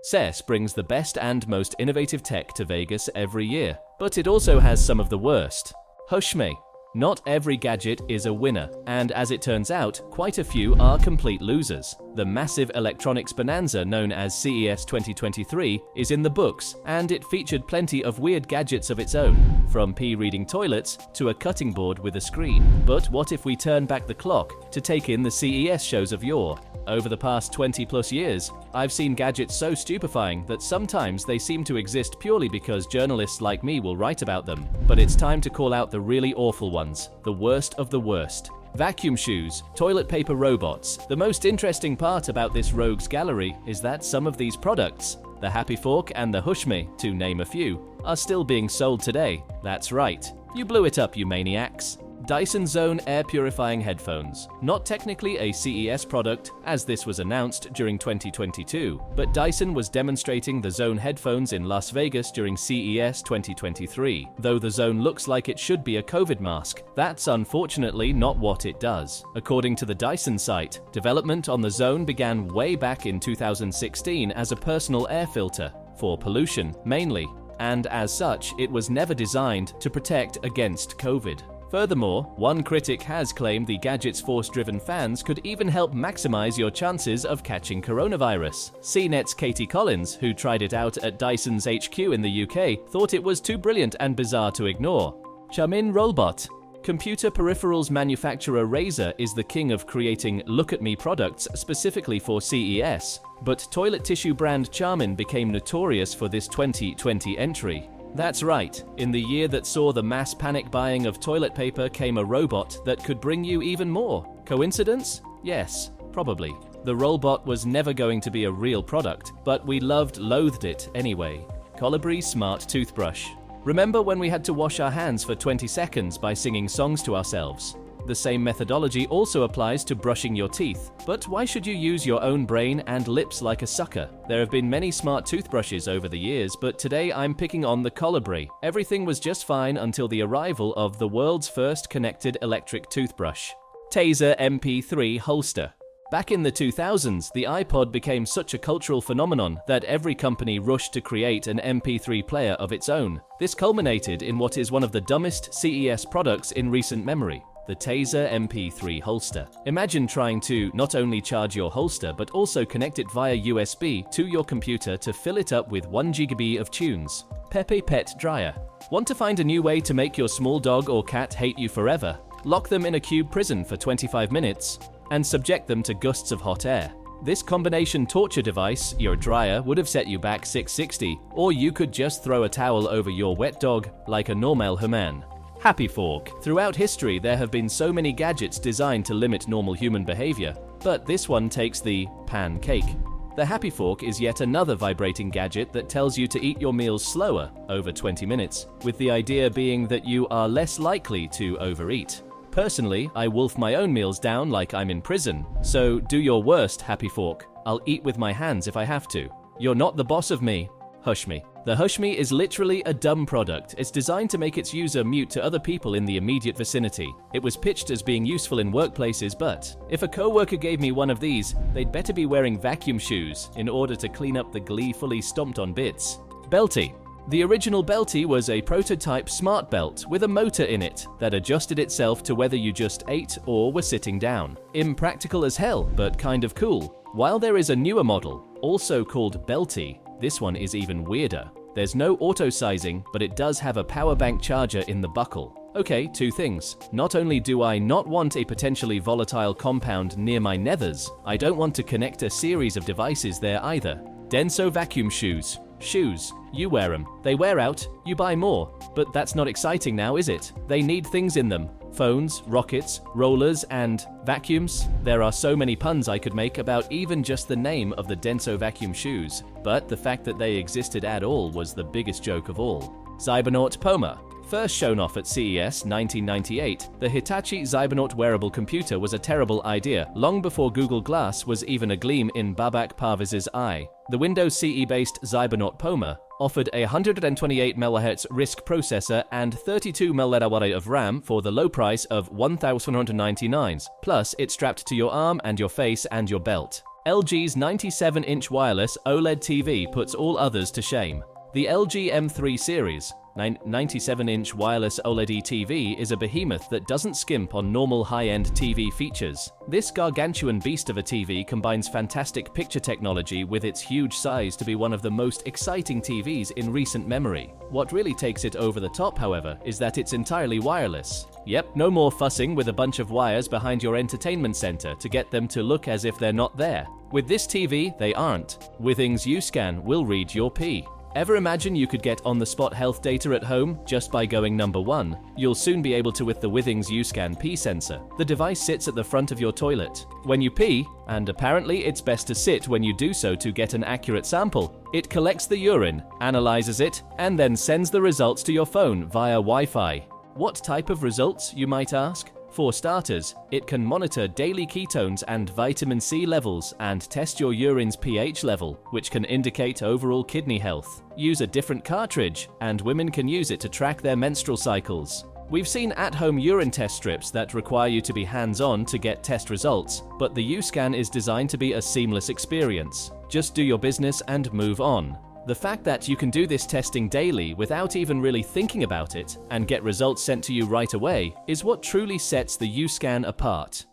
CES brings the best and most innovative tech to Vegas every year, but it also has some of the worst. Hush me. Not every gadget is a winner, and as it turns out, quite a few are complete losers. The massive electronics bonanza known as CES 2023 is in the books, and it featured plenty of weird gadgets of its own, from pee-reading toilets to a cutting board with a screen. But what if we turn back the clock to take in the CES shows of yore? Over the past 20+ years, I've seen gadgets so stupefying that sometimes they seem to exist purely because journalists like me will write about them. But it's time to call out the really awful ones, the worst of the worst. Vacuum shoes, toilet paper robots. The most interesting part about this rogues gallery is that some of these products, the Happy Fork and the Hush Me, to name a few, are still being sold today. That's right. You blew it up, you maniacs. Dyson Zone Air Purifying Headphones. Not technically a CES product, as this was announced during 2022, but Dyson was demonstrating the Zone headphones in Las Vegas during CES 2023. Though the Zone looks like it should be a COVID mask, that's unfortunately not what it does. According to the Dyson site, development on the Zone began way back in 2016 as a personal air filter, for pollution mainly, and as such, it was never designed to protect against COVID. Furthermore, one critic has claimed the gadget's force-driven fans could even help maximize your chances of catching coronavirus. CNET's Katie Collins, who tried it out at Dyson's HQ in the UK, thought it was too brilliant and bizarre to ignore. Charmin Rollbot. Computer peripherals manufacturer Razer is the king of creating look-at-me products specifically for CES, but toilet tissue brand Charmin became notorious for this 2020 entry. That's right, in the year that saw the mass panic buying of toilet paper came a robot that could bring you even more. Coincidence? Yes, probably. The Rollbot was never going to be a real product, but we loathed it anyway. Colibri Smart Toothbrush. Remember when we had to wash our hands for 20 seconds by singing songs to ourselves? The same methodology also applies to brushing your teeth. But why should you use your own brain and lips like a sucker? There have been many smart toothbrushes over the years, but today I'm picking on the Colibri. Everything was just fine until the arrival of the world's first connected electric toothbrush. Taser MP3 Holster. Back in the 2000s, the iPod became such a cultural phenomenon that every company rushed to create an MP3 player of its own. This culminated in what is one of the dumbest CES products in recent memory. The Taser MP3 holster. Imagine trying to not only charge your holster but also connect it via USB to your computer to fill it up with 1 GB of tunes. Pepe Pet Dryer. Want to find a new way to make your small dog or cat hate you forever? Lock them in a cube prison for 25 minutes and subject them to gusts of hot air. This combination torture device, your dryer, would have set you back $660, or you could just throw a towel over your wet dog like a normal human. Happy Fork. Throughout history, there have been so many gadgets designed to limit normal human behavior, but this one takes the pancake. The Happy Fork is yet another vibrating gadget that tells you to eat your meals slower, over 20 minutes, with the idea being that you are less likely to overeat. Personally, I wolf my own meals down like I'm in prison, so do your worst, Happy Fork. I'll eat with my hands if I have to. You're not the boss of me. Hush Me. The Hush Me is literally a dumb product. It's designed to make its user mute to other people in the immediate vicinity. It was pitched as being useful in workplaces, but if a coworker gave me one of these, they'd better be wearing vacuum shoes in order to clean up the gleefully stomped on bits. Belty. The original Belty was a prototype smart belt with a motor in it that adjusted itself to whether you just ate or were sitting down. Impractical as hell, but kind of cool. While there is a newer model, also called Belty, this one is even weirder. There's no auto-sizing, but it does have a power bank charger in the buckle. Okay, two things. Not only do I not want a potentially volatile compound near my nethers, I don't want to connect a series of devices there either. Denso vacuum shoes. Shoes. You wear them. They wear out. You buy more. But that's not exciting now, is it? They need things in them. Phones, rockets, rollers, and vacuums. There are so many puns I could make about even just the name of the Denso vacuum shoes, but the fact that they existed at all was the biggest joke of all. Cybernaut Poma. First shown off at CES 1998, the Hitachi Cybernaut wearable computer was a terrible idea, long before Google Glass was even a gleam in Babak Parviz's eye. The Windows CE-based Cybernaut Poma offered a 128 MHz RISC processor and 32 MB of RAM for the low price of $1,199, plus it's strapped to your arm and your face and your belt. LG's 97-inch wireless OLED TV puts all others to shame. The LG M3 series 97-inch wireless OLED TV is a behemoth that doesn't skimp on normal high-end TV features. This gargantuan beast of a TV combines fantastic picture technology with its huge size to be one of the most exciting TVs in recent memory. What really takes it over the top, however, is that it's entirely wireless. Yep, no more fussing with a bunch of wires behind your entertainment center to get them to look as if they're not there. With this TV, they aren't. Withings U-Scan will read your pee. Ever imagine you could get on-the-spot health data at home just by going number 1? You'll soon be able to with the Withings U-Scan pee sensor. The device sits at the front of your toilet. When you pee, and apparently it's best to sit when you do so to get an accurate sample, it collects the urine, analyzes it, and then sends the results to your phone via Wi-Fi. What type of results, you might ask? For starters, it can monitor daily ketones and vitamin C levels and test your urine's pH level, which can indicate overall kidney health. Use a different cartridge, and women can use it to track their menstrual cycles. We've seen at-home urine test strips that require you to be hands-on to get test results, but the U-Scan is designed to be a seamless experience. Just do your business and move on. The fact that you can do this testing daily without even really thinking about it and get results sent to you right away is what truly sets the U-Scan apart.